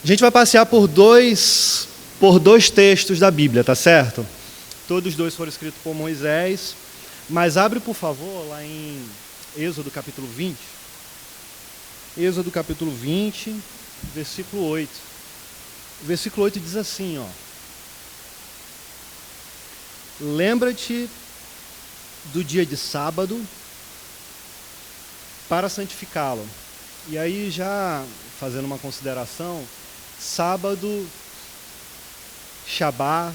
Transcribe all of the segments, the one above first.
A gente vai passear por dois textos da Bíblia, tá certo? Todos dois foram escritos por Moisés, mas abre, por favor, lá em Êxodo capítulo 20. Êxodo capítulo 20, versículo 8. O versículo 8 diz assim, ó: lembra-te do dia de sábado para santificá-lo. E aí, já fazendo uma consideração, sábado, Shabá, a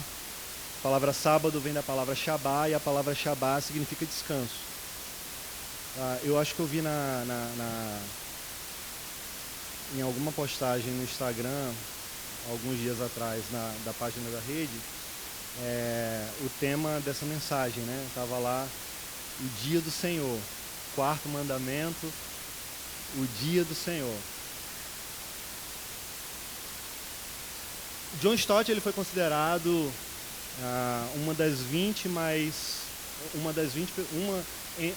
palavra sábado vem da palavra Shabá, e a palavra Shabá significa descanso. Eu acho que eu vi em alguma postagem no Instagram, alguns dias atrás, da página da rede, o tema dessa mensagem, né? Estava lá, o dia do Senhor, quarto mandamento, o dia do Senhor. John Stott, ele foi considerado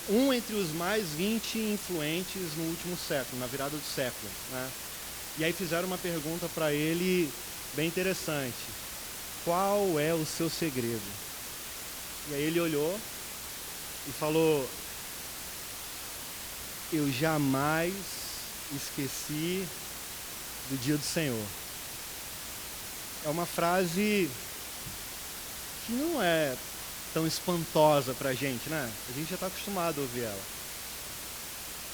um entre os mais 20 influentes no último século, na virada do século, né? E aí fizeram uma pergunta para ele bem interessante: qual é o seu segredo? E aí ele olhou e falou: eu jamais esqueci do dia do Senhor. É uma frase que não é tão espantosa para a gente, né? A gente já está acostumado a ouvir ela.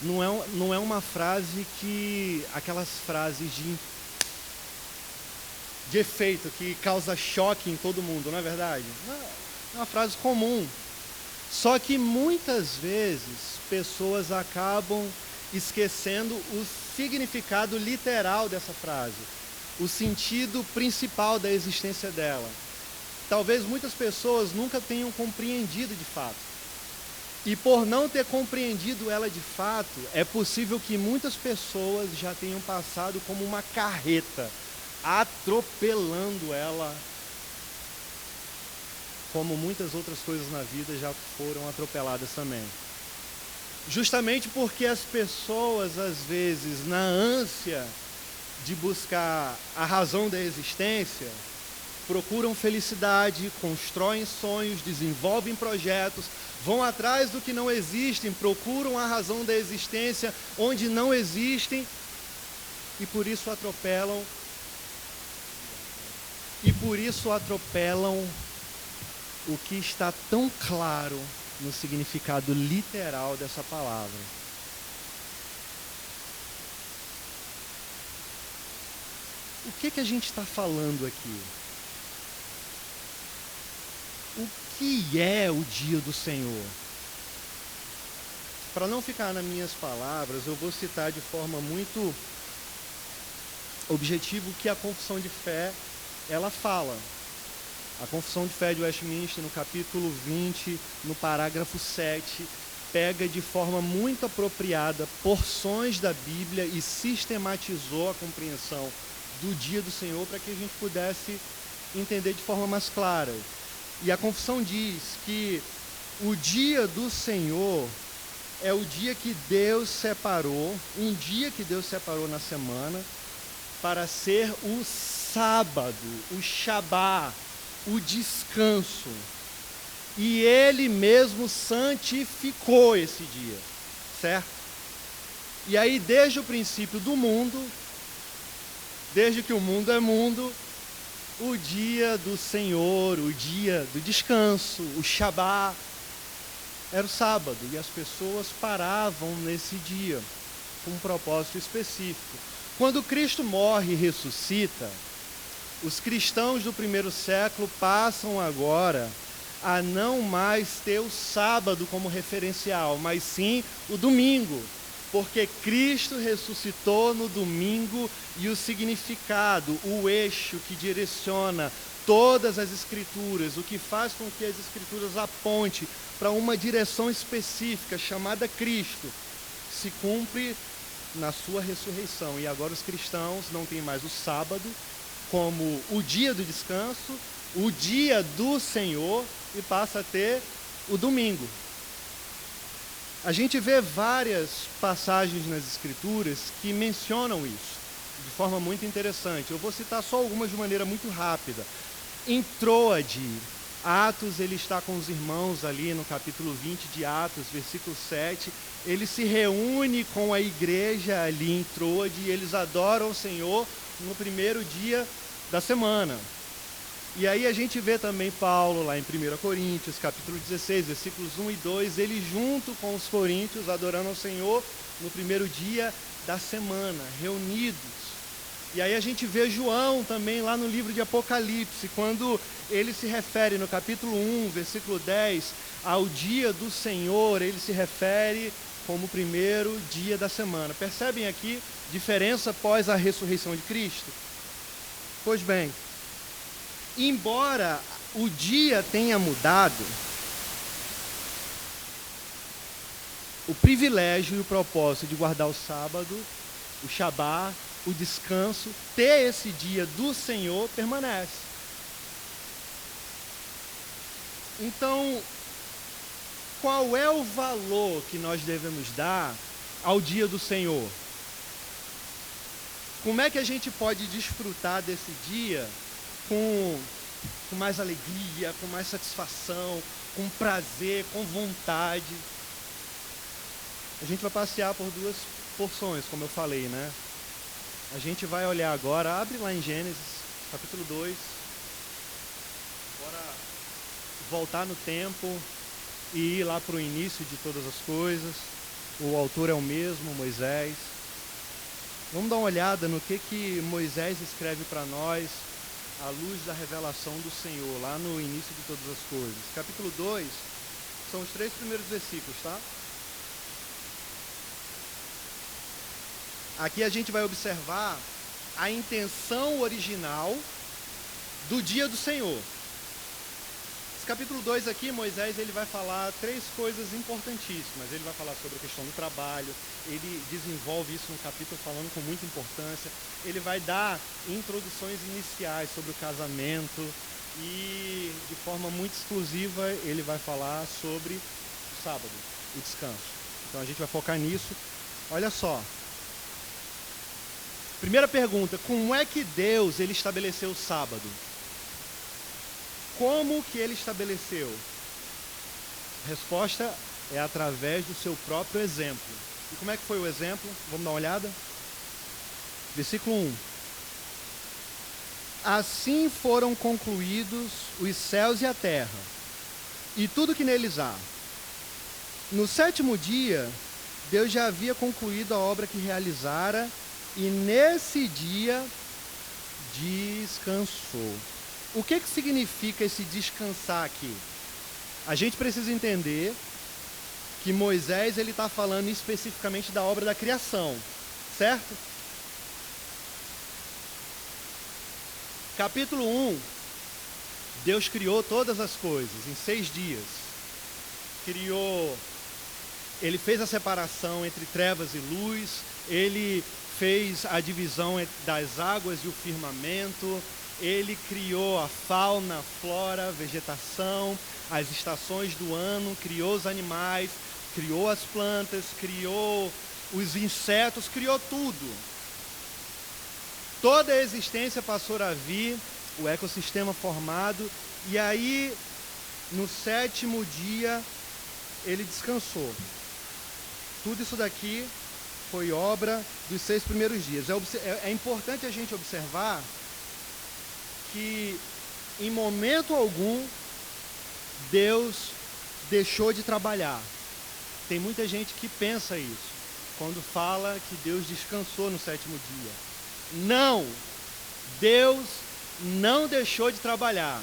Não é uma frase que... aquelas frases de efeito que causa choque em todo mundo, não é verdade? Não, é uma frase comum. Só que muitas vezes pessoas acabam esquecendo o significado literal dessa frase, o sentido principal da existência dela. Talvez muitas pessoas nunca tenham compreendido de fato. E por não ter compreendido ela de fato, é possível que muitas pessoas já tenham passado como uma carreta, atropelando ela, como muitas outras coisas na vida já foram atropeladas também. Justamente porque as pessoas, às vezes, na ânsia de buscar a razão da existência, procuram felicidade, constroem sonhos, desenvolvem projetos, vão atrás do que não existem, procuram a razão da existência onde não existem, e por isso atropelam o que está tão claro no significado literal dessa palavra. O que a gente está falando aqui? O que é o dia do Senhor? Para não ficar nas minhas palavras, eu vou citar de forma muito objetiva o que a confissão de fé ela fala. A confissão de fé de Westminster, no capítulo 20, no parágrafo 7, pega de forma muito apropriada porções da Bíblia e sistematizou a compreensão do dia do Senhor para que a gente pudesse entender de forma mais clara. E a confissão diz que o dia do Senhor é o dia que Deus separou, um dia que Deus separou na semana, para ser o sábado, o Shabá, o descanso. E Ele mesmo santificou esse dia, certo? E aí, desde o princípio do mundo, desde que o mundo é mundo, o dia do Senhor, o dia do descanso, o Shabá, era o sábado, e as pessoas paravam nesse dia, com um propósito específico. Quando Cristo morre e ressuscita, os cristãos do primeiro século passam agora a não mais ter o sábado como referencial, mas sim o domingo, porque Cristo ressuscitou no domingo e o significado, o eixo que direciona todas as Escrituras, o que faz com que as Escrituras apontem para uma direção específica chamada Cristo, se cumpre na sua ressurreição. E agora os cristãos não têm mais o sábado como o dia do descanso, o dia do Senhor, e passa a ter o domingo. A gente vê várias passagens nas Escrituras que mencionam isso. de forma muito interessante. Eu vou citar só algumas de maneira muito rápida. Em Troade, Atos, ele está com os irmãos ali no capítulo 20 de Atos, versículo 7. Ele se reúne com a igreja ali em Troade e eles adoram o Senhor no primeiro dia da semana. E aí a gente vê também Paulo lá em 1 Coríntios, capítulo 16, versículos 1 e 2, ele junto com os coríntios adorando ao Senhor no primeiro dia da semana, reunidos. E aí a gente vê João também lá no livro de Apocalipse, quando ele se refere no capítulo 1, versículo 10, ao dia do Senhor, ele se refere como o primeiro dia da semana. Percebem aqui diferença após a ressurreição de Cristo? Pois bem, embora o dia tenha mudado, o privilégio e o propósito de guardar o sábado, o Shabá, o descanso, ter esse dia do Senhor permanece. Então, qual é o valor que nós devemos dar ao dia do Senhor? Como é que a gente pode desfrutar desse dia com mais alegria, com mais satisfação, com prazer, com vontade? A gente vai passear por duas porções, como eu falei, né? A gente vai olhar agora, abre lá em Gênesis, capítulo 2. Bora voltar no tempo e ir lá para o início de todas as coisas. O autor é o mesmo, Moisés. Vamos dar uma olhada no que Moisés escreve para nós à luz da revelação do Senhor, lá no início de todas as coisas. Capítulo 2, são os 3 primeiros versículos, tá? Aqui a gente vai observar a intenção original do dia do Senhor. Esse capítulo 2 aqui, Moisés, ele vai falar 3 coisas importantíssimas. Ele vai falar sobre a questão do trabalho, ele desenvolve isso no capítulo falando com muita importância. Ele vai dar introduções iniciais sobre o casamento e, de forma muito exclusiva, ele vai falar sobre o sábado, o descanso. Então a gente vai focar nisso. Olha só. Primeira pergunta, como é que Deus ele estabeleceu o sábado? Como que ele estabeleceu? A resposta é através do seu próprio exemplo. E como é que foi o exemplo? Vamos dar uma olhada? Versículo 1. Assim foram concluídos os céus e a terra, e tudo que neles há. No 7º dia, Deus já havia concluído a obra que realizara, e nesse dia descansou. O que significa esse descansar aqui? A gente precisa entender que Moisés ele está falando especificamente da obra da criação, certo? Capítulo 1, Deus criou todas as coisas em 6 dias. Ele fez a separação entre trevas e luz, ele fez a divisão das águas e o firmamento, ele criou a fauna, a flora, a vegetação, as estações do ano, criou os animais, criou as plantas, criou os insetos, criou tudo. Toda a existência passou a vir, o ecossistema formado, e aí, no 7º dia, ele descansou. Tudo isso daqui foi obra dos 6 primeiros dias. É importante a gente observar que, em momento algum, Deus deixou de trabalhar. Tem muita gente que pensa isso, quando fala que Deus descansou no 7º dia. Não! Deus não deixou de trabalhar.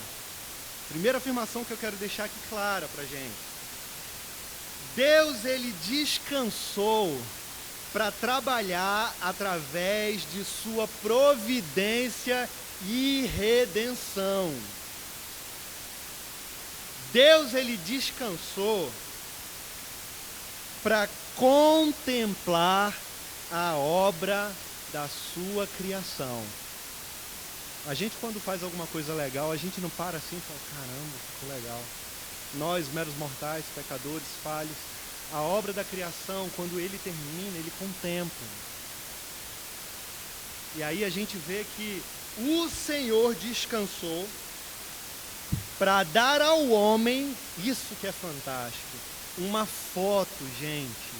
Primeira afirmação que eu quero deixar aqui clara para a gente. Deus, ele descansou para trabalhar através de sua providência e redenção. Deus, ele descansou para contemplar a obra da sua criação. A gente, quando faz alguma coisa legal, a gente não para assim e fala, caramba, ficou legal. Nós, meros mortais, pecadores, falhos, a obra da criação, quando ele termina, ele contempla. E aí a gente vê que o Senhor descansou para dar ao homem, isso que é fantástico, uma foto, gente,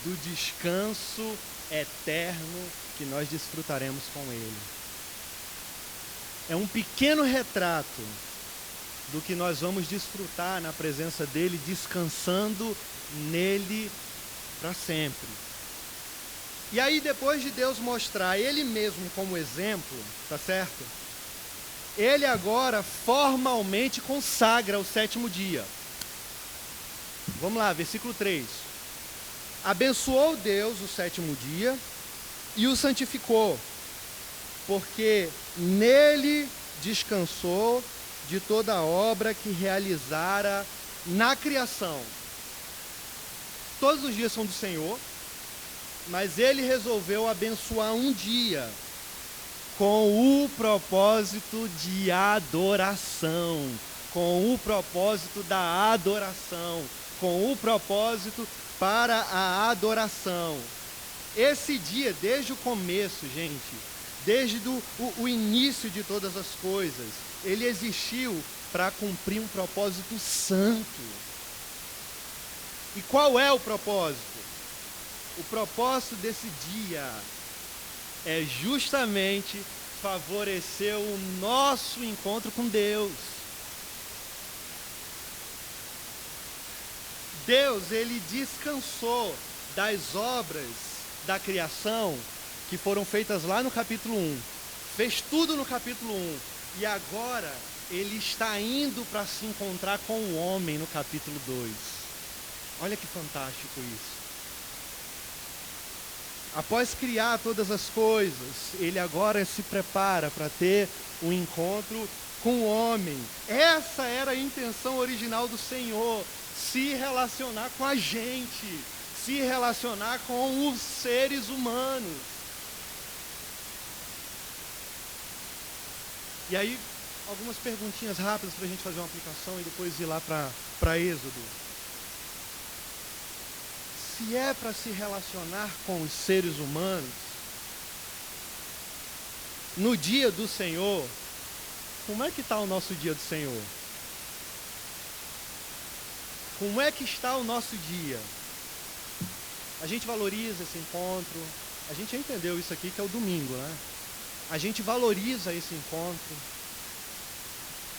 do descanso eterno que nós desfrutaremos com Ele. É um pequeno retrato do que nós vamos desfrutar na presença dEle, descansando nele para sempre. E aí, depois de Deus mostrar Ele mesmo como exemplo, tá certo? Ele agora formalmente consagra o sétimo dia. Vamos lá, versículo 3. Abençoou Deus o sétimo dia e o santificou, porque nele descansou de toda a obra que realizara na criação. Todos os dias são do Senhor, mas ele resolveu abençoar um dia com o propósito de adoração, com o propósito da adoração, com o propósito para a adoração. Esse dia, desde o começo, gente, desde o início de todas as coisas, ele existiu para cumprir um propósito santo. E qual é o propósito? O propósito desse dia é justamente favorecer o nosso encontro com Deus. Deus, ele descansou das obras da criação que foram feitas lá no capítulo 1. Fez tudo no capítulo 1. E agora ele está indo para se encontrar com o homem no capítulo 2. Olha que fantástico isso. Após criar todas as coisas, ele agora se prepara para ter um encontro com o homem. Essa era a intenção original do Senhor, se relacionar com a gente, se relacionar com os seres humanos. E aí, algumas perguntinhas rápidas para a gente fazer uma aplicação e depois ir lá para Êxodo. Se é para se relacionar com os seres humanos, no dia do Senhor, como é que está o nosso dia do Senhor? Como é que está o nosso dia? A gente valoriza esse encontro, a gente já entendeu isso aqui que é o domingo, né? A gente valoriza esse encontro,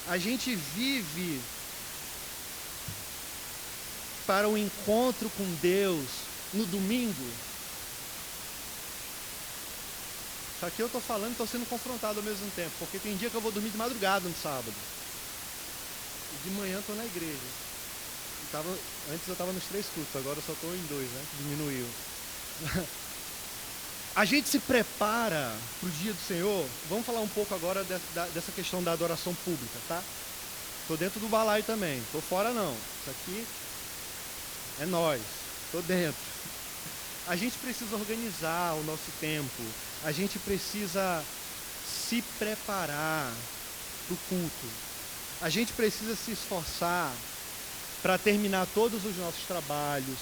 a gente vive para o encontro com Deus no domingo. Só que eu estou falando e estou sendo confrontado ao mesmo tempo, porque tem dia que eu vou dormir de madrugada no sábado. E de manhã estou na igreja. Antes eu estava nos 3 cultos, agora eu só estou em 2, né? Diminuiu. A gente se prepara para o dia do Senhor. Vamos falar um pouco agora dessa questão da adoração pública, tá? Estou dentro do balaio também, estou fora não. Isso aqui é nós, estou dentro. A gente precisa organizar o nosso tempo. A gente precisa se preparar para o culto. A gente precisa se esforçar para terminar todos os nossos trabalhos,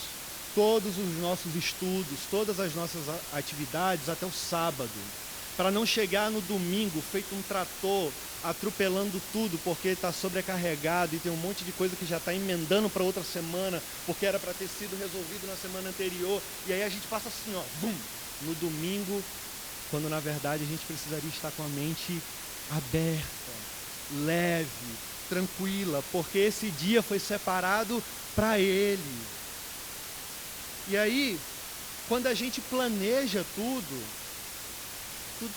todos os nossos estudos, todas as nossas atividades até o sábado. Para não chegar no domingo feito um trator, atropelando tudo, porque está sobrecarregado e tem um monte de coisa que já está emendando para outra semana, porque era para ter sido resolvido na semana anterior. E aí a gente passa assim, ó, bum, no domingo, quando na verdade a gente precisaria estar com a mente aberta, leve, tranquila, porque esse dia foi separado para Ele. E aí, quando a gente planeja tudo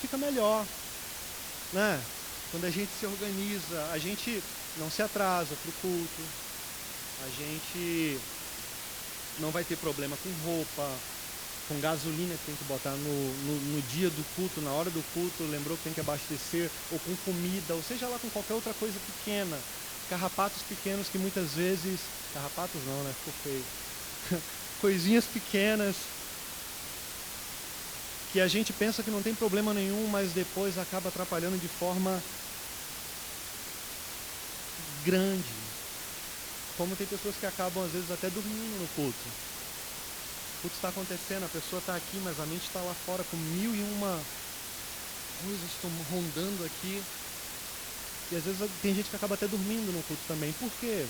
fica melhor, né? Quando a gente se organiza, a gente não se atrasa para o culto, a gente não vai ter problema com roupa, com gasolina que tem que botar no dia do culto, na hora do culto, lembrou que tem que abastecer, ou com comida, ou seja lá com qualquer outra coisa pequena, carrapatos pequenos que muitas vezes, carrapatos não, né? Ficou feio. Coisinhas pequenas que a gente pensa que não tem problema nenhum, mas depois acaba atrapalhando de forma grande. Como tem pessoas que acabam às vezes até dormindo no culto. O culto está acontecendo, a pessoa está aqui, mas a mente está lá fora com mil e uma coisas estão rondando aqui. E às vezes tem gente que acaba até dormindo no culto também. Por quê?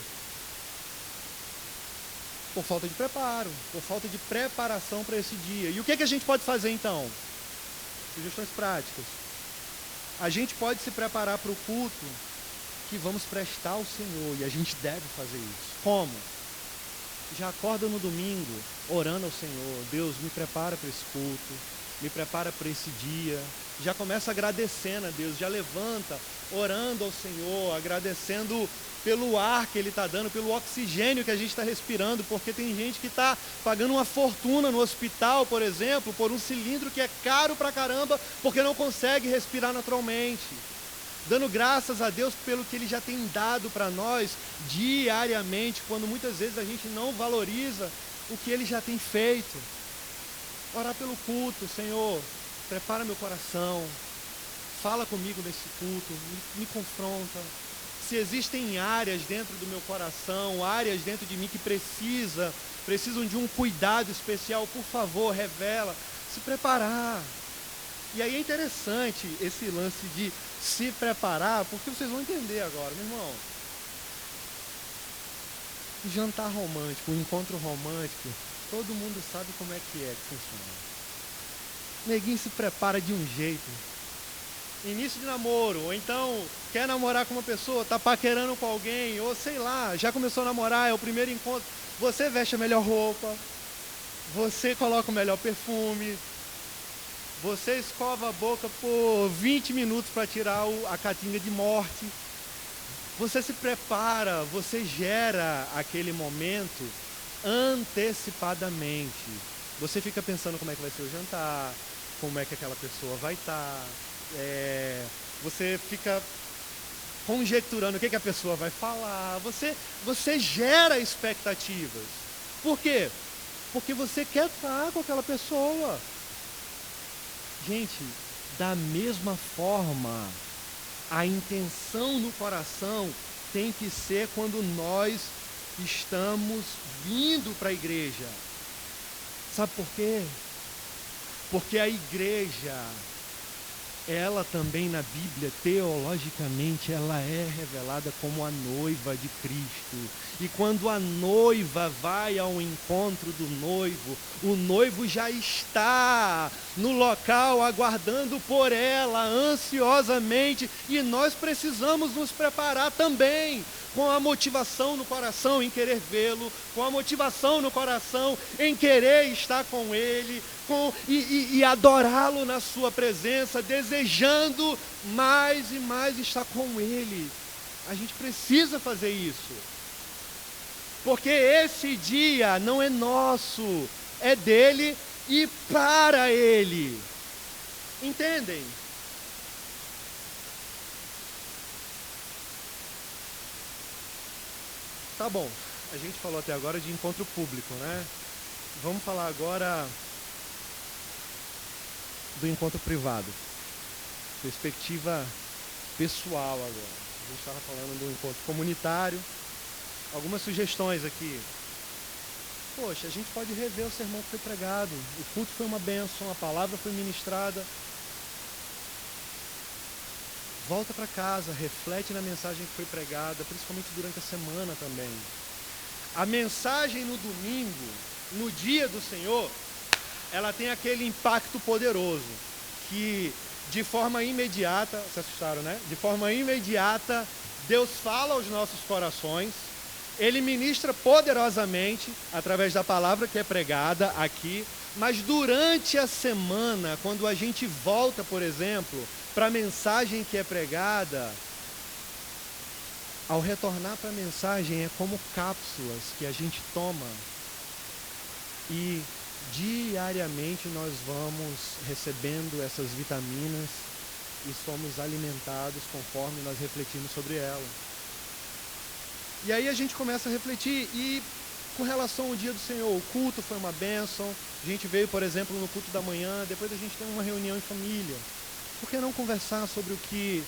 Por falta de preparo, por falta de preparação para esse dia. E o que a gente pode fazer então? Sugestões práticas. A gente pode se preparar para o culto que vamos prestar ao Senhor, e a gente deve fazer isso. Como? Já acorda no domingo, orando ao Senhor. Deus, me prepara para esse culto, me prepara para esse dia. Já começa agradecendo a Deus, já levanta, orando ao Senhor, agradecendo pelo ar que Ele está dando, pelo oxigênio que a gente está respirando, porque tem gente que está pagando uma fortuna no hospital, por exemplo, por um cilindro que é caro pra caramba, porque não consegue respirar naturalmente. Dando graças a Deus pelo que Ele já tem dado para nós diariamente, quando muitas vezes a gente não valoriza o que Ele já tem feito. Orar pelo culto, Senhor, prepara meu coração, fala comigo nesse culto, me confronta. Se existem áreas dentro do meu coração, áreas dentro de mim que precisam de um cuidado especial, por favor, revela, se preparar. E aí é interessante esse lance de se preparar, porque vocês vão entender agora, meu irmão. O jantar romântico, o encontro romântico, todo mundo sabe como é que funciona. Neguinho se prepara de um jeito. Início de namoro, ou então quer namorar com uma pessoa, tá paquerando com alguém, ou sei lá, já começou a namorar, é o primeiro encontro. Você veste a melhor roupa, você coloca o melhor perfume, você escova a boca por 20 minutos para tirar a catinga de morte. Você se prepara, você gera aquele momento antecipadamente. Você fica pensando como é que vai ser o jantar, como é que aquela pessoa vai estar. Você fica conjecturando o que a pessoa vai falar. Você gera expectativas. Por quê? Porque você quer estar com aquela pessoa. Gente, da mesma forma, a intenção no coração tem que ser quando nós estamos vindo para a igreja. Sabe por quê? Porque a igreja, ela também na Bíblia, teologicamente, ela é revelada como a noiva de Cristo. E quando a noiva vai ao encontro do noivo, o noivo já está no local aguardando por ela ansiosamente, e nós precisamos nos preparar também, com a motivação no coração em querer vê-lo, com a motivação no coração em querer estar com ele, e adorá-lo na sua presença, desejando mais e mais estar com ele. A gente precisa fazer isso, porque esse dia não é nosso, é dele e para ele. Entendem? Tá bom, a gente falou até agora de encontro público, né? Vamos falar agora do encontro privado. Perspectiva pessoal agora. A gente estava falando do encontro comunitário. Algumas sugestões aqui. Poxa, a gente pode rever o sermão que foi pregado. O culto foi uma bênção, a palavra foi ministrada. Volta para casa, reflete na mensagem que foi pregada, principalmente durante a semana também. A mensagem no domingo, no dia do Senhor, ela tem aquele impacto poderoso, que de forma imediata, se assustaram, né? De forma imediata, Deus fala aos nossos corações, Ele ministra poderosamente, através da palavra que é pregada aqui, mas durante a semana, quando a gente volta, por exemplo, para a mensagem que é pregada, ao retornar para a mensagem, é como cápsulas que a gente toma e diariamente nós vamos recebendo essas vitaminas e somos alimentados conforme nós refletimos sobre ela. E aí a gente começa a refletir, e com relação ao dia do Senhor, o culto foi uma bênção. A gente veio, por exemplo, no culto da manhã, depois a gente tem uma reunião em família. Por que não conversar sobre o que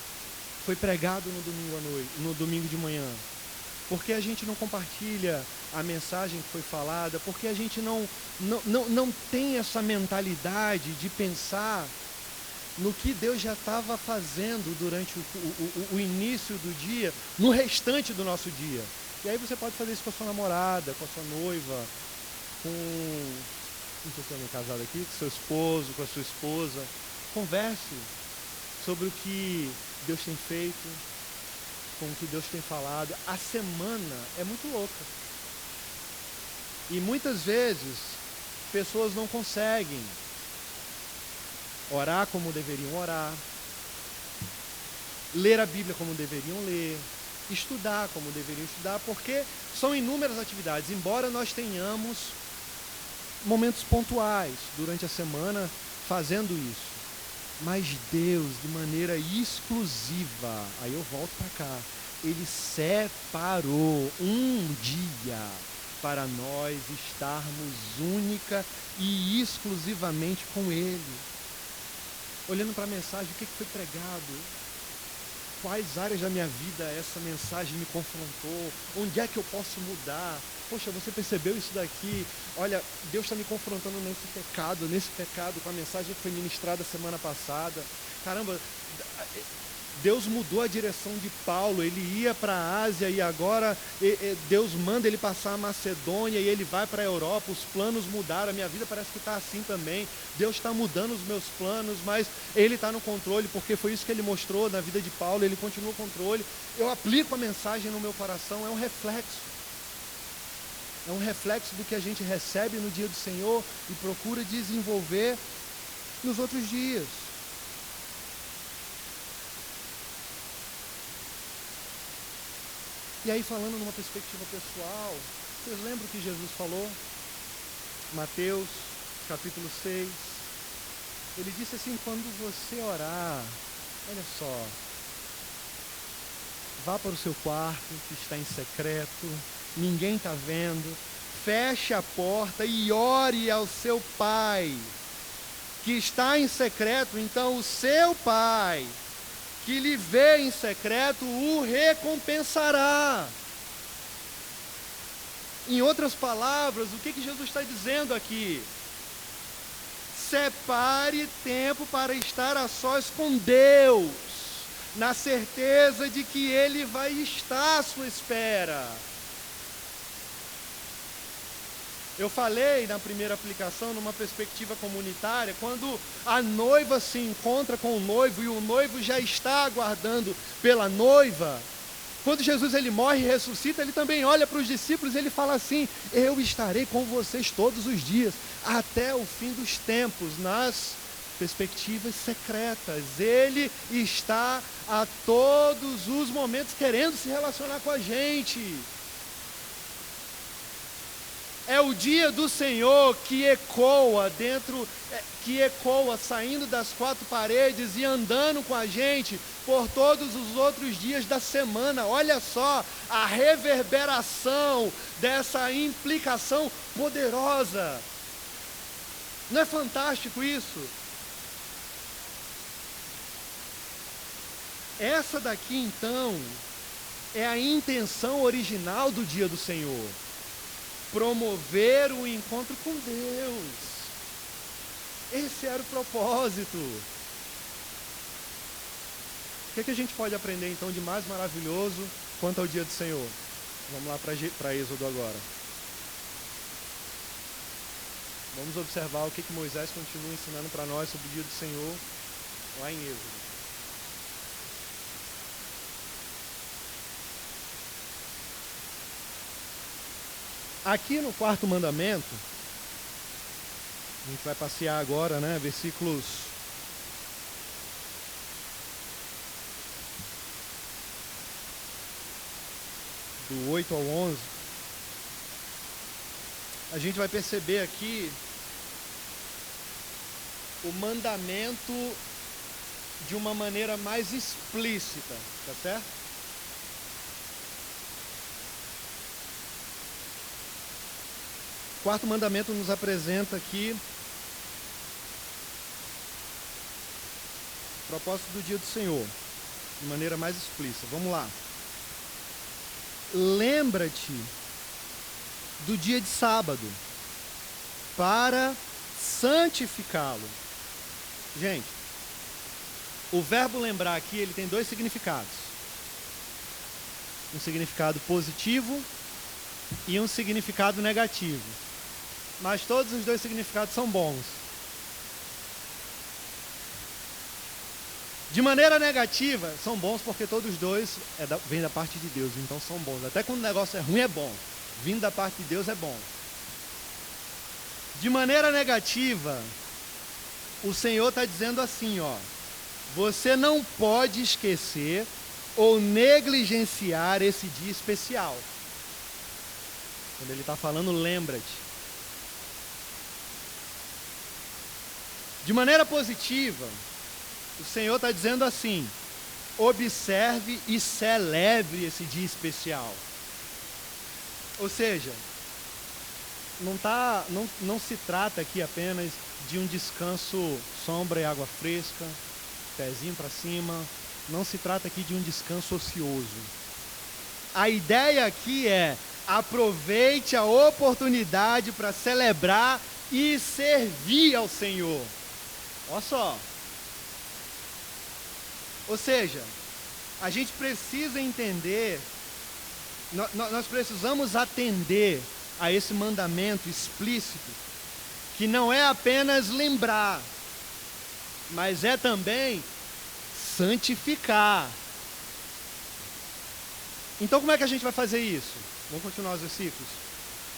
foi pregado no domingo à noite, no domingo de manhã? Por que a gente não compartilha a mensagem que foi falada? Por que a gente não tem essa mentalidade de pensar no que Deus já estava fazendo durante o início do dia, no restante do nosso dia. E aí você pode fazer isso com a sua namorada, com a sua noiva, com, não sei se tem alguém casado aqui, com seu esposo, com a sua esposa. Converse sobre o que Deus tem feito, com o que Deus tem falado. A semana é muito louca. E muitas vezes, pessoas não conseguem orar como deveriam orar, ler a Bíblia como deveriam ler, estudar como deveriam estudar, porque são inúmeras atividades. Embora nós tenhamos momentos pontuais durante a semana fazendo isso, mas Deus, de maneira exclusiva, aí eu volto para cá, Ele separou um dia para nós estarmos única e exclusivamente com Ele. Olhando para a mensagem, o que foi pregado? Quais áreas da minha vida essa mensagem me confrontou? Onde é que eu posso mudar? Poxa, você percebeu isso daqui? Olha, Deus está me confrontando nesse pecado com a mensagem que foi ministrada semana passada. Caramba, Deus mudou a direção de Paulo, ele ia para a Ásia e agora Deus manda ele passar a Macedônia e ele vai para a Europa, os planos mudaram, a minha vida parece que está assim também. Deus está mudando os meus planos, mas Ele está no controle, porque foi isso que Ele mostrou na vida de Paulo, Ele continua o controle. Eu aplico a mensagem no meu coração, é um reflexo. É um reflexo do que a gente recebe no dia do Senhor e procura desenvolver nos outros dias. E aí, falando numa perspectiva pessoal, vocês lembram o que Jesus falou? Mateus, capítulo 6. Ele disse assim, quando você orar, olha só, vá para o seu quarto, que está em secreto, ninguém está vendo, feche a porta e ore ao seu Pai, que está em secreto. Então o seu Pai, que lhe vê em secreto, o recompensará. Em outras palavras, o que Jesus está dizendo aqui? Separe tempo para estar a sós com Deus, na certeza de que Ele vai estar à sua espera. Eu falei na primeira aplicação, numa perspectiva comunitária, quando a noiva se encontra com o noivo e o noivo já está aguardando pela noiva. Quando Jesus ele morre e ressuscita, ele também olha para os discípulos e ele fala assim, eu estarei com vocês todos os dias, até o fim dos tempos, nas perspectivas secretas. Ele está a todos os momentos querendo se relacionar com a gente. É o dia do Senhor que ecoa saindo das quatro paredes e andando com a gente por todos os outros dias da semana. Olha só a reverberação dessa implicação poderosa. Não é fantástico isso? Essa daqui então é a intenção original do dia do Senhor. Promover o encontro com Deus. Esse era o propósito. O que a gente pode aprender então de mais maravilhoso quanto ao dia do Senhor? Vamos lá para Êxodo agora. Vamos observar o que Moisés continua ensinando para nós sobre o dia do Senhor lá em Êxodo. Aqui no quarto mandamento, a gente vai passear agora, né? Versículos do 8 ao 11. A gente vai perceber aqui o mandamento de uma maneira mais explícita, tá certo? O quarto mandamento nos apresenta aqui o propósito do dia do Senhor, de maneira mais explícita. Vamos lá. Lembra-te do dia de sábado, para santificá-lo. Gente, O verbo lembrar aqui, ele tem dois significados. Um significado positivo e um significado negativo. Mas todos os dois significados são bons. De maneira negativa, são bons porque todos os dois vêm da parte de Deus, então são bons. Até quando o negócio é ruim, é bom. Vindo da parte de Deus é bom. De maneira negativa, o Senhor está dizendo assim, ó. Você não pode esquecer ou negligenciar esse dia especial. Quando ele está falando, lembra-te. De maneira positiva, o Senhor está dizendo assim: observe e celebre esse dia especial. Ou seja, não se trata aqui apenas de um descanso, sombra e água fresca, pezinho para cima. Não se trata aqui de um descanso ocioso. A ideia aqui é: aproveite a oportunidade para celebrar e servir ao Senhor. Olha só. Ou seja, a gente precisa entender, nós precisamos atender a esse mandamento explícito, que não é apenas lembrar, mas é também santificar. Então como é que a gente vai fazer isso? Vamos continuar os versículos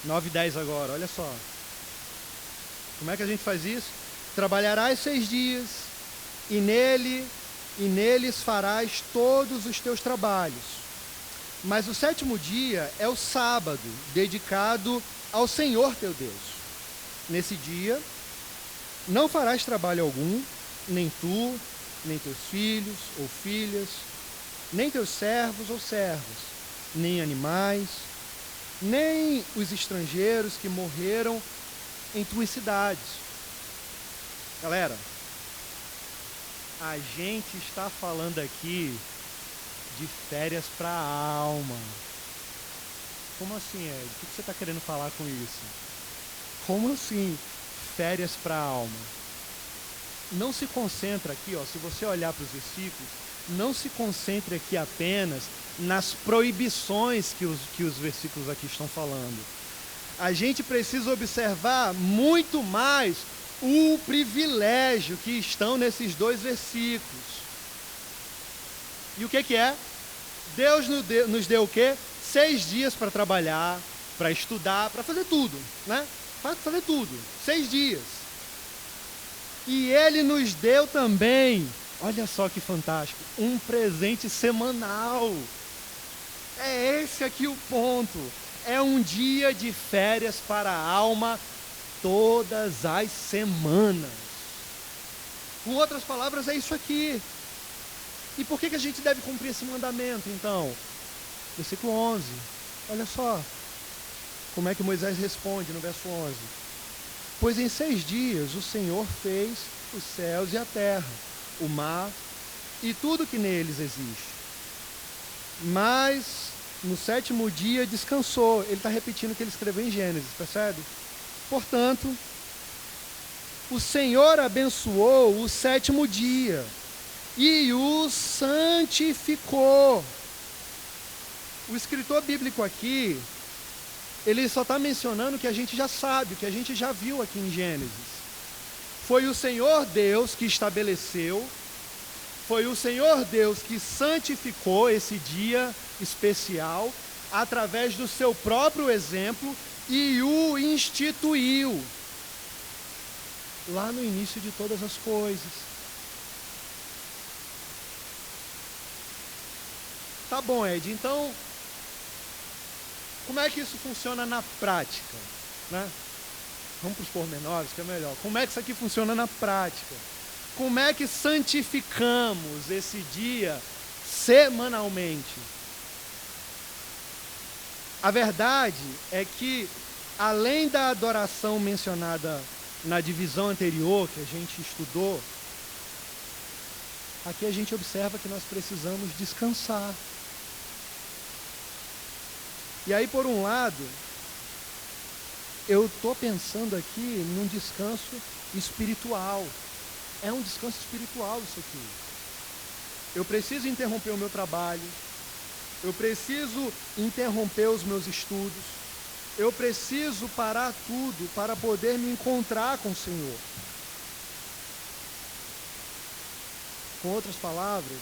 9 e 10 agora, olha só. Como é que a gente faz isso? Trabalharás 6 dias, e neles farás todos os teus trabalhos. Mas o 7º dia é o sábado, dedicado ao Senhor teu Deus. Nesse dia, não farás trabalho algum, nem tu, nem teus filhos ou filhas, nem teus servos ou servas, nem animais, nem os estrangeiros que morreram em tuas cidades. Galera, a gente está falando aqui de férias para a alma. Como assim, Ed? O que você está querendo falar com isso? Como assim, férias para a alma? Não se concentra aqui, ó, se você olhar para os versículos, não se concentre aqui apenas nas proibições que os versículos aqui estão falando. A gente precisa observar muito mais o privilégio que estão nesses 2 versículos. E o que é? Deus nos deu o quê? 6 dias para trabalhar, para estudar, para fazer tudo, né? Para fazer tudo, 6 dias. E Ele nos deu também, olha só que fantástico, um presente semanal. É esse aqui o ponto. É um dia de férias para a alma todas as semanas. Com outras palavras, é isso aqui. E por que a gente deve cumprir esse mandamento, então? Versículo 11. Olha só como é que Moisés responde no verso 11. Pois em 6 dias o Senhor fez os céus e a terra, o mar e tudo que neles existe. Mas no 7º dia descansou. Ele está repetindo o que ele escreveu em Gênesis, percebe? Portanto, o Senhor abençoou o 7º dia e o santificou. O escritor bíblico aqui, ele só está mencionando o que a gente já sabe, o que a gente já viu aqui em Gênesis. Foi o Senhor Deus que estabeleceu, foi o Senhor Deus que santificou esse dia especial através do seu próprio exemplo e o instituiu lá no início de todas as coisas. Tá bom, Ed, então como é que isso funciona na prática, né? Vamos para os pormenores, que é melhor. Como é que isso aqui funciona na prática? Como é que santificamos esse dia semanalmente? A verdade é que, além da adoração mencionada na divisão anterior que a gente estudou, aqui a gente observa que nós precisamos descansar. E aí, por um lado, eu estou pensando aqui num descanso espiritual. É um descanso espiritual isso aqui. Eu preciso interromper o meu trabalho. Eu preciso interromper os meus estudos. Eu preciso parar tudo para poder me encontrar com o Senhor. Com outras palavras,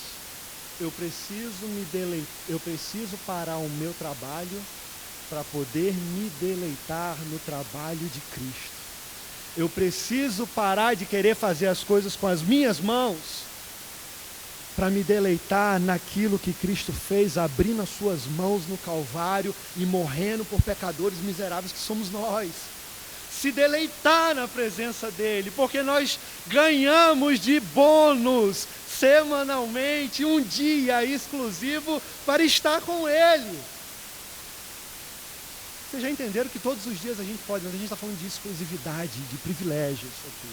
eu preciso parar o meu trabalho para poder me deleitar no trabalho de Cristo. Eu preciso parar de querer fazer as coisas com as minhas mãos para me deleitar naquilo que Cristo fez, abrindo as suas mãos no Calvário e morrendo por pecadores miseráveis que somos nós. Se deleitar na presença dele, porque nós ganhamos de bônus semanalmente um dia exclusivo para estar com ele. Vocês já entenderam que todos os dias a gente pode, mas a gente está falando de exclusividade, de privilégios aqui.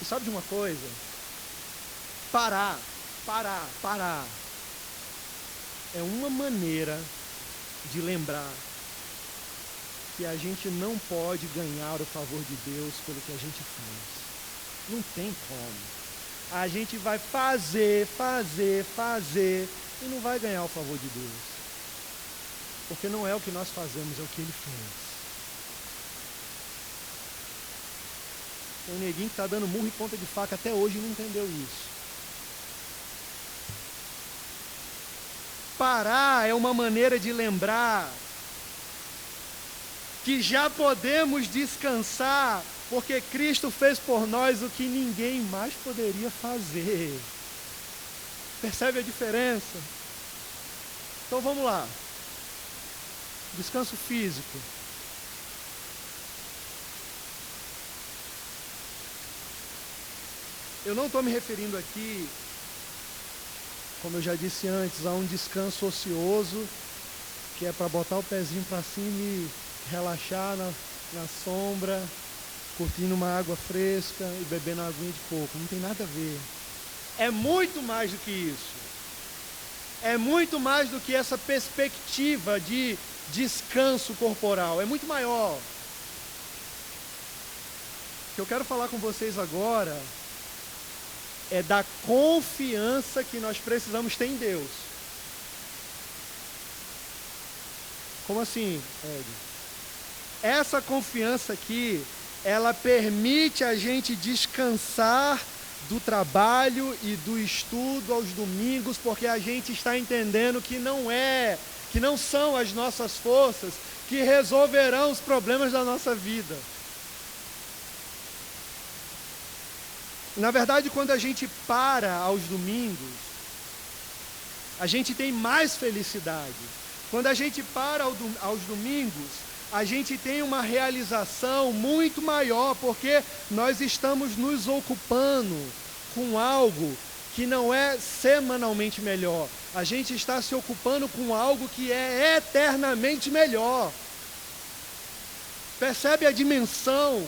E sabe de uma coisa? Parar. É uma maneira de lembrar que a gente não pode ganhar o favor de Deus pelo que a gente faz. Não tem como. A gente vai fazer e não vai ganhar o favor de Deus. Porque não é o que nós fazemos, é o que ele fez. Tem um neguinho que está dando murro e ponta de faca até hoje e não entendeu isso. Parar é uma maneira de lembrar que já podemos descansar, porque Cristo fez por nós o que ninguém mais poderia fazer. Percebe a diferença? Então vamos lá. Descanso físico. Eu não estou me referindo aqui, como eu já disse antes, a um descanso ocioso, que é para botar o pezinho para cima e relaxar na sombra, curtindo uma água fresca e bebendo uma aguinha de coco. Não tem nada a ver. É muito mais do que isso. É muito mais do que essa perspectiva de descanso corporal. É muito maior. O que eu quero falar com vocês agora é da confiança que nós precisamos ter em Deus. Como assim, Ed? Essa confiança aqui, ela permite a gente descansar do trabalho e do estudo aos domingos, porque a gente está entendendo que não são as nossas forças que resolverão os problemas da nossa vida. Na verdade, quando a gente para aos domingos, a gente tem mais felicidade. Quando a gente para aos domingos, a gente tem uma realização muito maior, porque nós estamos nos ocupando com algo que não é semanalmente melhor. A gente está se ocupando com algo que é eternamente melhor. Percebe a dimensão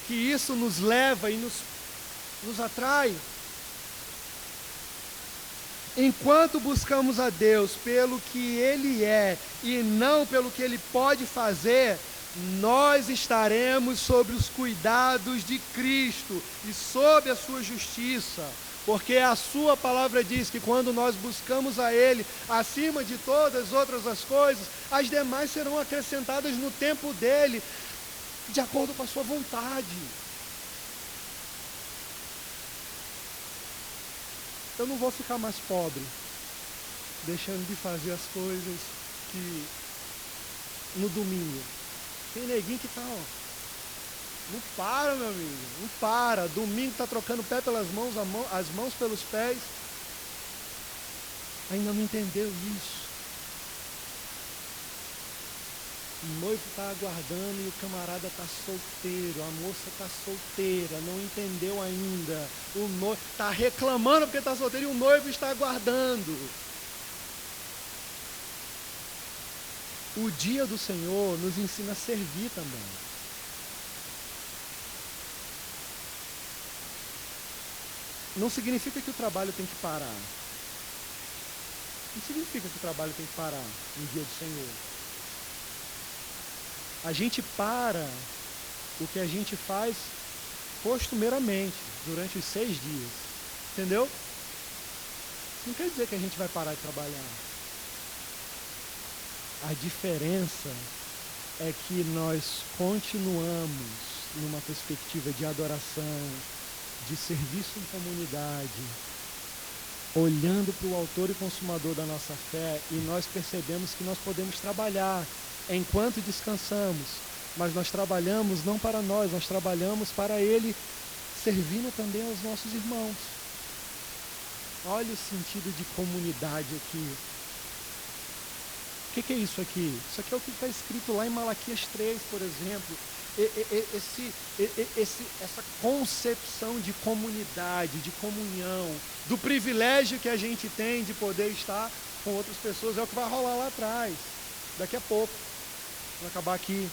que isso nos leva e nos atrai? Enquanto buscamos a Deus pelo que Ele é e não pelo que Ele pode fazer, nós estaremos sob os cuidados de Cristo e sob a sua justiça, porque a sua palavra diz que quando nós buscamos a Ele acima de todas as outras as coisas, as demais serão acrescentadas no tempo dEle, de acordo com a sua vontade. Eu não vou ficar mais pobre, deixando de fazer as coisas que no domingo. Tem neguinho que tá, não para, meu amigo, não para. Domingo tá trocando o pé pelas mãos, as mãos pelos pés. Ainda não entendeu isso. O noivo está aguardando e o camarada está solteiro, a moça está solteira, não entendeu ainda. O noivo está reclamando porque está solteiro e o noivo está aguardando. O dia do Senhor nos ensina a servir também. Não significa que o trabalho tem que parar. Não significa que o trabalho tem que parar no dia do Senhor. A gente para o que a gente faz costumeiramente, durante os 6 dias. Entendeu? Não quer dizer que a gente vai parar de trabalhar. A diferença é que nós continuamos numa perspectiva de adoração, de serviço em comunidade, olhando para o autor e consumador da nossa fé, e nós percebemos que nós podemos trabalhar enquanto descansamos, mas nós trabalhamos não para nós trabalhamos para Ele, servindo também aos nossos irmãos. Olha o sentido de comunidade aqui. O que é isso aqui? Isso aqui é o que está escrito lá em Malaquias 3, por exemplo. Essa concepção de comunidade, de comunhão, do privilégio que a gente tem de poder estar com outras pessoas, é o que vai rolar lá atrás, daqui a pouco. Vou acabar aqui.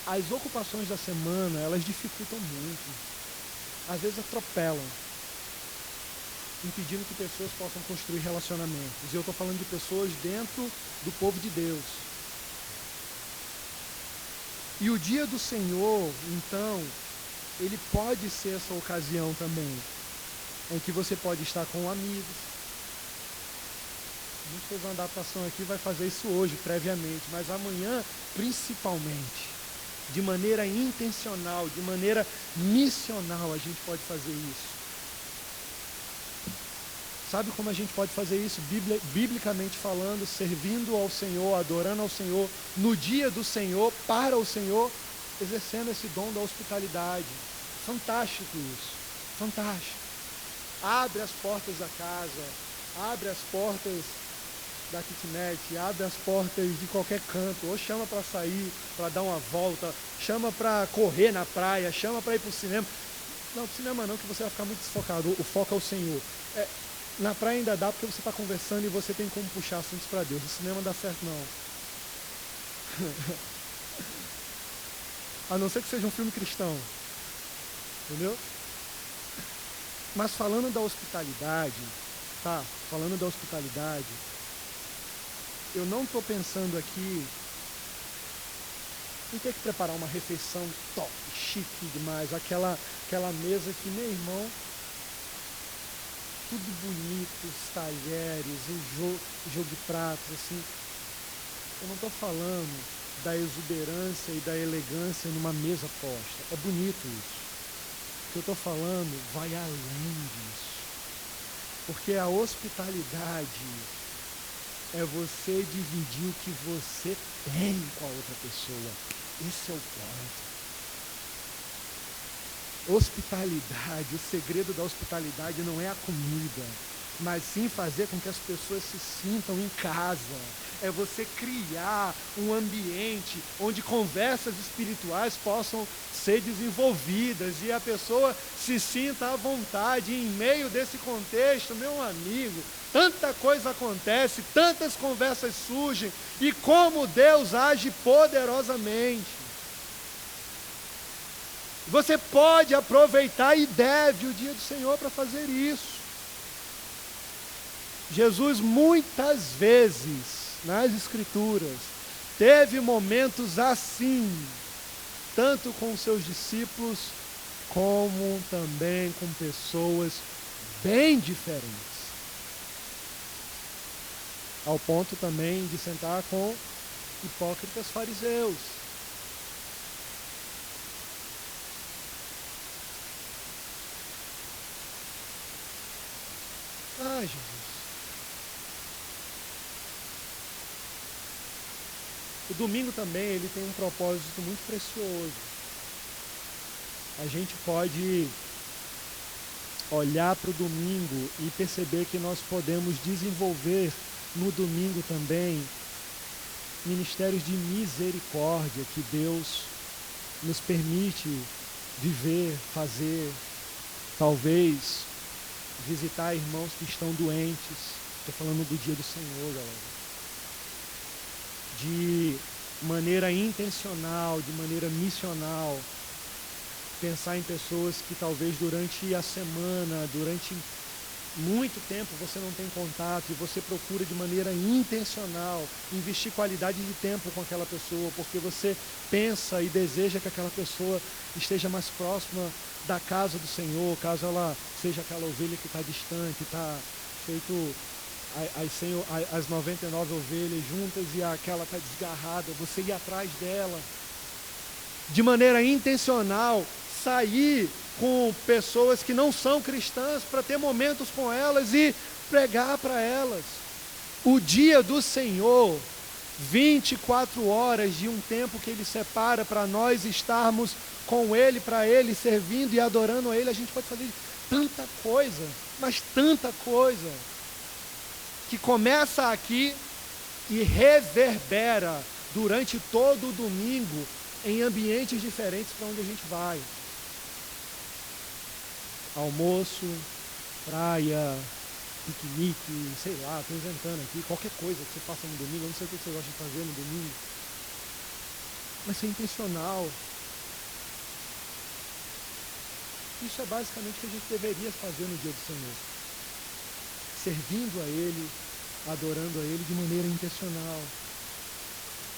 As ocupações da semana, elas dificultam muito. Às vezes atropelam, impedindo que pessoas possam construir relacionamentos. E eu estou falando de pessoas dentro do povo de Deus. E o dia do Senhor, então, ele pode ser essa ocasião também, em que você pode estar com amigos. A gente fez uma adaptação aqui, vai fazer isso hoje, previamente, mas amanhã, principalmente, de maneira intencional, de maneira missional, a gente pode fazer isso. Sabe como a gente pode fazer isso? Biblicamente falando, servindo ao Senhor, adorando ao Senhor, no dia do Senhor, para o Senhor, exercendo esse dom da hospitalidade. Fantástico isso, fantástico. Abre as portas da casa, abre as portas da kitnet, abre as portas de qualquer canto, ou chama para sair, para dar uma volta, chama para correr na praia, chama para ir para o cinema. Não, para o cinema não, que você vai ficar muito desfocado, o foco é o Senhor. Na praia ainda dá porque você está conversando e você tem como puxar assuntos para Deus. No cinema não dá certo não. A não ser que seja um filme cristão. Entendeu? Mas falando da hospitalidade, tá? Falando da hospitalidade, eu não estou pensando aqui em ter que preparar uma refeição top, chique demais, aquela mesa que, meu irmão, tudo bonito, os talheres, o jogo de pratos, assim. Eu não estou falando da exuberância e da elegância numa mesa posta. É bonito isso. O que eu estou falando vai além disso. Porque a hospitalidade é você dividir o que você tem com a outra pessoa. Esse é o ponto. Hospitalidade, o segredo da hospitalidade não é a comida, mas sim fazer com que as pessoas se sintam em casa. É você criar um ambiente onde conversas espirituais possam ser desenvolvidas e a pessoa se sinta à vontade. Em meio desse contexto, meu amigo, tanta coisa acontece, tantas conversas surgem, e como Deus age poderosamente. Você pode aproveitar e deve o dia do Senhor para fazer isso. Jesus muitas vezes, nas Escrituras, teve momentos assim, tanto com seus discípulos, como também com pessoas bem diferentes. Ao ponto também de sentar com hipócritas fariseus. Jesus. O domingo também ele tem um propósito muito precioso. A gente pode olhar para o domingo e perceber que nós podemos desenvolver no domingo também ministérios de misericórdia que Deus nos permite viver, fazer, talvez visitar irmãos que estão doentes. Estou falando do dia do Senhor, galera. De maneira intencional, de maneira missional, pensar em pessoas que talvez durante a semana, durante muito tempo você não tem contato e você procura de maneira intencional investir qualidade de tempo com aquela pessoa, porque você pensa e deseja que aquela pessoa esteja mais próxima da casa do Senhor, caso ela seja aquela ovelha que está distante, está feito as 99 ovelhas juntas e aquela está desgarrada, você ir atrás dela, de maneira intencional, sair com pessoas que não são cristãs para ter momentos com elas e pregar para elas. O dia do Senhor, 24 horas de um tempo que Ele separa para nós estarmos com Ele, para Ele, servindo e adorando a Ele, a gente pode fazer tanta coisa, mas tanta coisa, que começa aqui e reverbera durante todo o domingo em ambientes diferentes para onde a gente vai. Almoço, praia, piquenique, sei lá, estou inventando aqui, qualquer coisa que você faça no domingo, eu não sei o que você gosta de fazer no domingo, mas ser intencional. Isso é basicamente o que a gente deveria fazer no dia do Senhor, servindo a Ele, adorando a Ele de maneira intencional.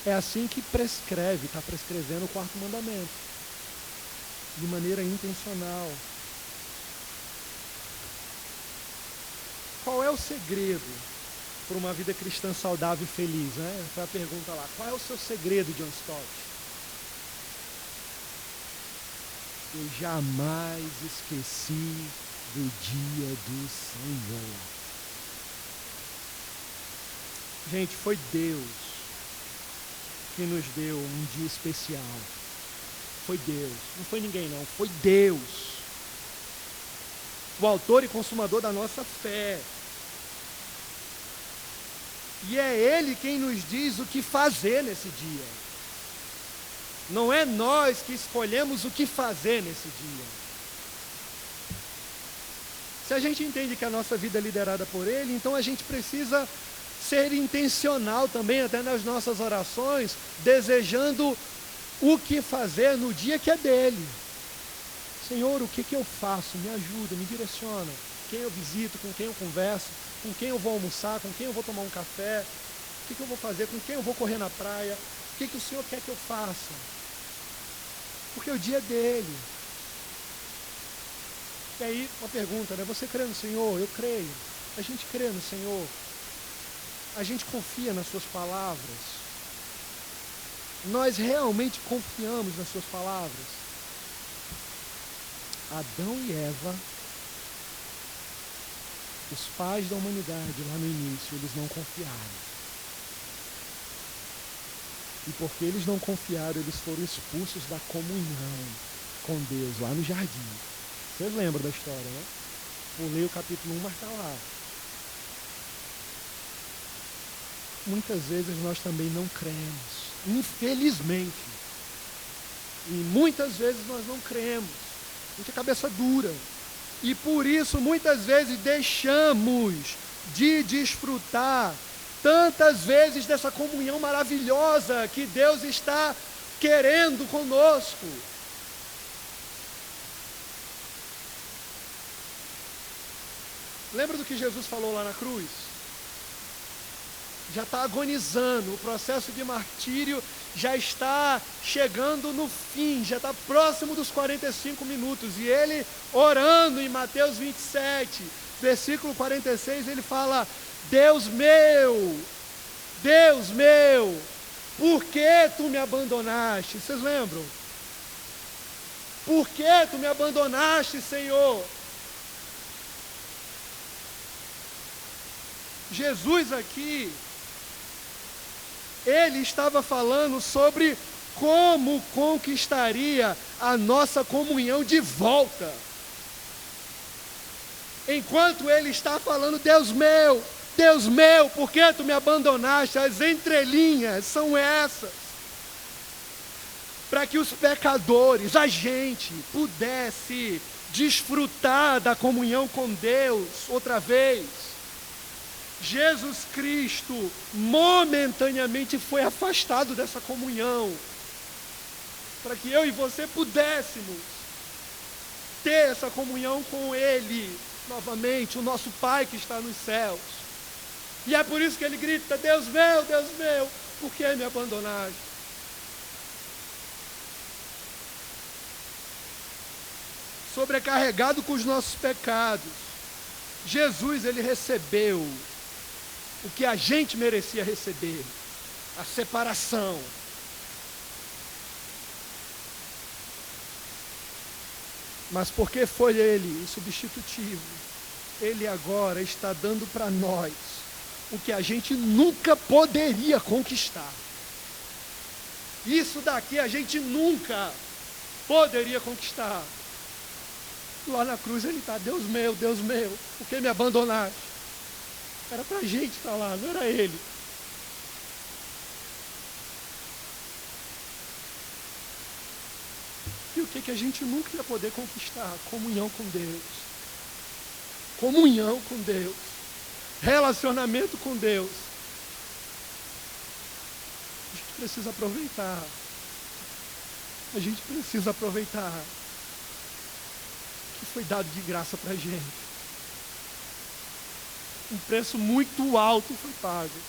É assim que prescreve, está prescrevendo o 4º mandamento, de maneira intencional. Qual é o segredo para uma vida cristã saudável e feliz? Né? Foi a pergunta lá. Qual é o seu segredo, John Stott? Eu jamais esqueci do dia do Senhor. Gente, foi Deus que nos deu um dia especial. Foi Deus. Não foi ninguém não, foi Deus. O autor e consumador da nossa fé. E é Ele quem nos diz o que fazer nesse dia. Não é nós que escolhemos o que fazer nesse dia. Se a gente entende que a nossa vida é liderada por Ele, então a gente precisa ser intencional também, até nas nossas orações, desejando o que fazer no dia que é dele. Senhor, o que eu faço? Me ajuda, me direciona. Quem eu visito, com quem eu converso, com quem eu vou almoçar, com quem eu vou tomar um café, o que eu vou fazer, com quem eu vou correr na praia, o que o Senhor quer que eu faça? Porque o dia é dele. E aí, uma pergunta, né? Você crê no Senhor? Eu creio. A gente crê no Senhor. A gente confia nas suas palavras. Nós realmente confiamos nas suas palavras. Adão e Eva, os pais da humanidade lá no início, eles não confiaram. E porque eles não confiaram, eles foram expulsos da comunhão com Deus lá no jardim. Vocês lembram da história, né? Pulei o capítulo 1, mas está lá. Muitas vezes nós também não cremos, infelizmente. E muitas vezes nós não cremos. A gente é cabeça dura. E por isso, muitas vezes, deixamos de desfrutar tantas vezes dessa comunhão maravilhosa que Deus está querendo conosco. Lembra do que Jesus falou lá na cruz? Já está agonizando, o processo de martírio já está chegando no fim, já está próximo dos 45 minutos. E ele, orando em Mateus 27, versículo 46, ele fala: Deus meu, por que tu me abandonaste? Vocês lembram? Por que tu me abandonaste, Senhor? Jesus aqui, ele estava falando sobre como conquistaria a nossa comunhão de volta. Enquanto ele está falando, Deus meu, por que tu me abandonaste? As entrelinhas são essas. Para que os pecadores, a gente, pudesse desfrutar da comunhão com Deus outra vez. Jesus Cristo momentaneamente foi afastado dessa comunhão, para que eu e você pudéssemos ter essa comunhão com Ele novamente o nosso Pai que está nos céus. E é por isso que ele grita: Deus meu, por que me abandonaste? Sobrecarregado com os nossos pecados, Jesus, ele recebeu o que a gente merecia receber, a separação. Mas porque foi ele o substitutivo, ele agora está dando para nós o que a gente nunca poderia conquistar. Isso daqui a gente nunca poderia conquistar. Lá na cruz ele está: Deus meu, por que me abandonaste? Era para a gente estar lá, não era ele. E o que a gente nunca ia poder conquistar? Comunhão com Deus. Comunhão com Deus. Relacionamento com Deus. A gente precisa aproveitar. A gente precisa aproveitar que foi dado de graça para a gente. Um preço muito alto foi pago.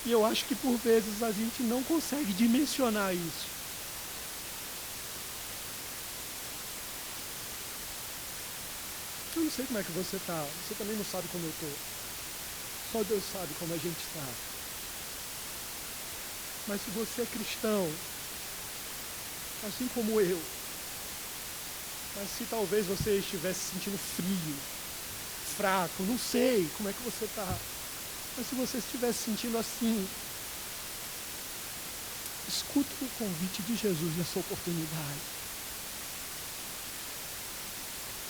E eu acho que por vezes a gente não consegue dimensionar isso. Eu não sei como é que você está. Você também não sabe como eu estou. Só Deus sabe como a gente está. Mas se você é cristão, assim como eu, mas se talvez você estivesse se sentindo frio, fraco, não sei como é que você está, mas se você estivesse sentindo assim, escuta o convite de Jesus nessa oportunidade.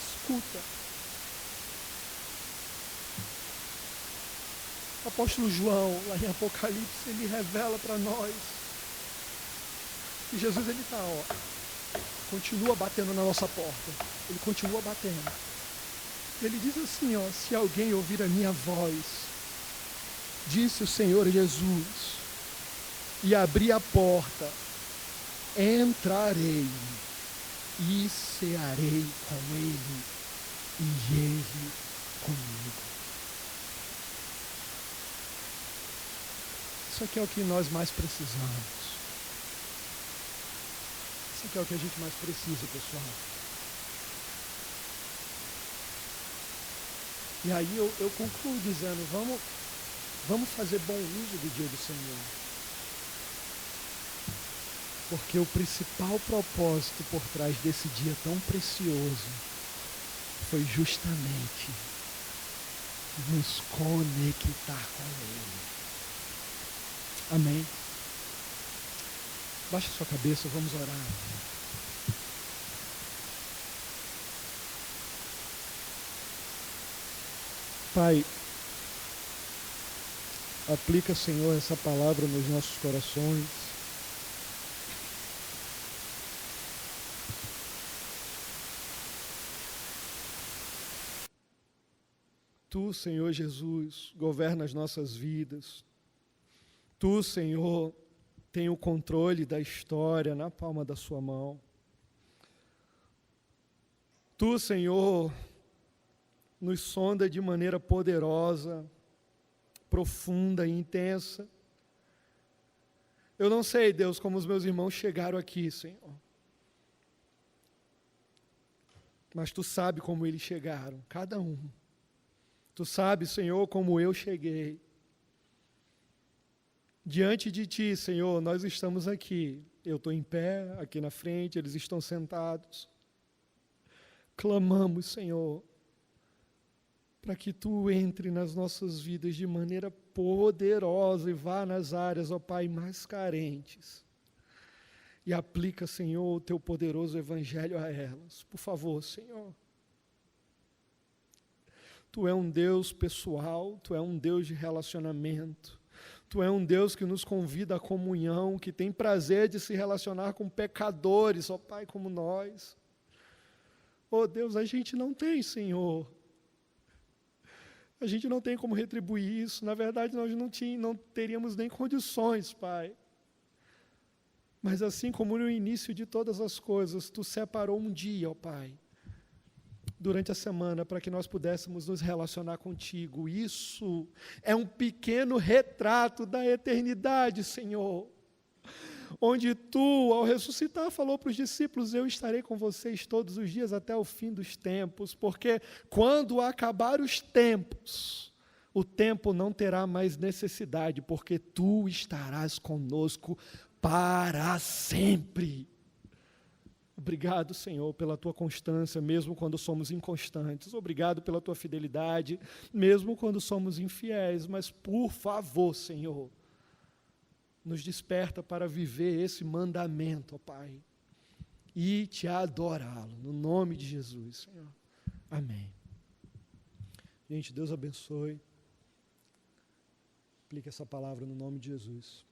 Escuta. O apóstolo João, lá em Apocalipse, ele revela para nós que Jesus, ele está, continua batendo na nossa porta. Ele continua batendo. Ele diz assim, se alguém ouvir a minha voz, disse o Senhor Jesus, e abrir a porta, entrarei e cearei com ele e ele comigo. Isso aqui é o que nós mais precisamos. Isso aqui é o que a gente mais precisa, pessoal. E aí eu concluo dizendo, vamos fazer bom uso do dia do Senhor. Porque o principal propósito por trás desse dia tão precioso foi justamente nos conectar com Ele. Amém. Baixa sua cabeça, vamos orar. Pai, aplica, Senhor, essa palavra nos nossos corações. Tu, Senhor Jesus, governa as nossas vidas. Tu, Senhor, tem o controle da história na palma da sua mão. Tu, Senhor, nos sonda de maneira poderosa, profunda e intensa. Eu não sei, Deus, como os meus irmãos chegaram aqui, Senhor. Mas Tu sabe como eles chegaram, cada um. Tu sabe, Senhor, como eu cheguei. Diante de Ti, Senhor, nós estamos aqui. Eu estou em pé, aqui na frente, eles estão sentados. Clamamos, Senhor, para que Tu entre nas nossas vidas de maneira poderosa e vá nas áreas, ó Pai, mais carentes. E aplica, Senhor, o Teu poderoso Evangelho a elas. Por favor, Senhor. Tu é um Deus pessoal, Tu é um Deus de relacionamento. Tu é um Deus que nos convida à comunhão, que tem prazer de se relacionar com pecadores, ó Pai, como nós. Ó Deus, a gente não tem, Senhor. A gente não tem como retribuir isso. Na verdade, nós não teríamos nem condições, Pai. Mas assim como no início de todas as coisas, Tu separou um dia, ó Pai, durante a semana para que nós pudéssemos nos relacionar contigo. Isso é um pequeno retrato da eternidade, Senhor, onde tu, ao ressuscitar, falou para os discípulos: eu estarei com vocês todos os dias até o fim dos tempos, porque quando acabar os tempos, o tempo não terá mais necessidade, porque tu estarás conosco para sempre. Obrigado, Senhor, pela tua constância, mesmo quando somos inconstantes. Obrigado pela tua fidelidade, mesmo quando somos infiéis. Mas, por favor, Senhor, nos desperta para viver esse mandamento, ó Pai, e te adorá-lo, no nome de Jesus, Senhor. Amém. Gente, Deus abençoe. Aplique essa palavra no nome de Jesus.